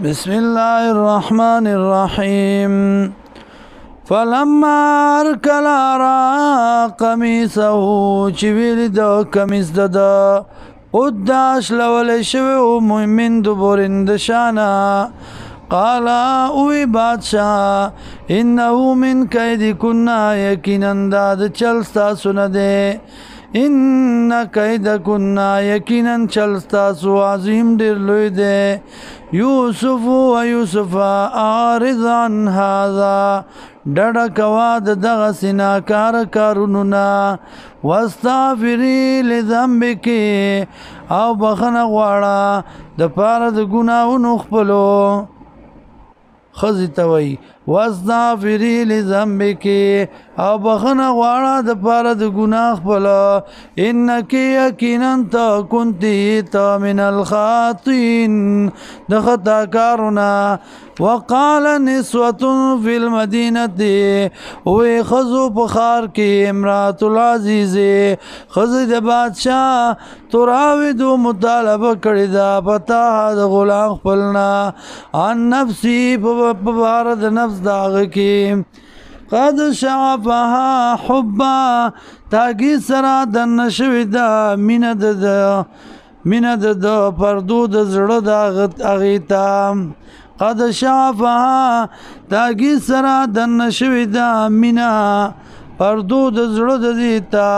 بسم الله الرحمن الرحيم فلما أركل را قميصه چویل دو قميص ددا قداش لول شوه من دبرند شانا قال اوی بادشاہ انه من کید کنا یقینا داد چلستا سنده ان کید کنا یقینا چلستا سو عظیم ډیر لوی دی یوسف و یوسف اعرض عن هذا ډډه کوا د دغه سناکار کارونو واستغفری لذنبک او بخنه غواړه د پاره د ګناهونو خپلو خزی توي واستغفری لذنبک او بخنه غواړه د پاره د ګناه خپل انک یقینا ته کنتی ته من الخاطئین د خطا کارونه وقال نسوة في المدينة وی خزو پخار کی امرات العزیز خزو د بادشاہ تراودو مطالبه کړی دا پتا د غلام خپلنا عن نفسی په د نفس داغ کی قد شعفها حبا تاگی سرا دن شوی دا مینه د پردو د زړه داغت اغیتا قد شعفها تاگی سرا دن شوی دا مینه پردو د زړه د دیتا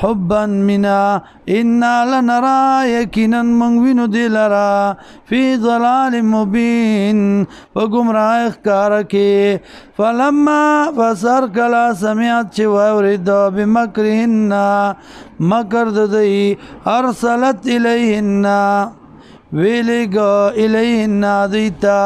حبا منا انا لنرى یقینا منوینو دی لرا فی ضلال مبین و گمراه اخکار کی فلما فسر کلا سمعت چی وورد بمکرهن مکر ددی ارسلت الیهن ویلگ الیهن دیتا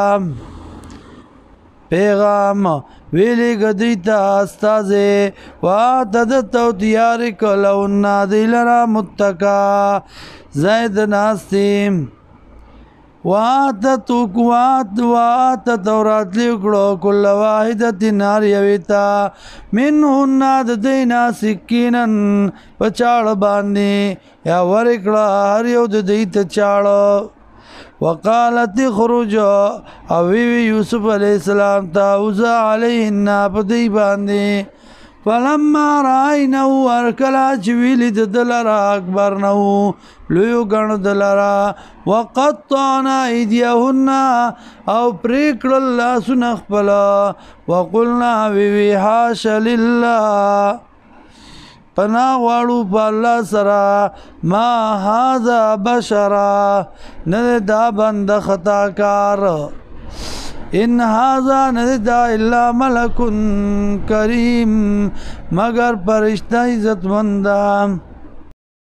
پیغام ویلی گدیتا استازه واتدتو تیار کلون دیلرا متکا زید ناستیم واتتو راتلی اکڑو کل واحدت نار یویتا منہن دینا سکینن پچاڑ باندی یا ورکڑا ہر یو دیت چاڑ وقالت خروج اوی یوسف علیہ السلام تاوزا علیہن پدی باندی فلما رائنو ارکلا چویلی دلرا اکبرنو لیو گن دلرا وقطعنا ایدیهن او پریکڑ اللہ سنخپلا وقلنا وی حاش للہ پناه غواړو په الله سره ما هذا بشرا نه دا بند خطا کار ان هذا نه دا الا ملک کریم مگر فرشتہ عزت مند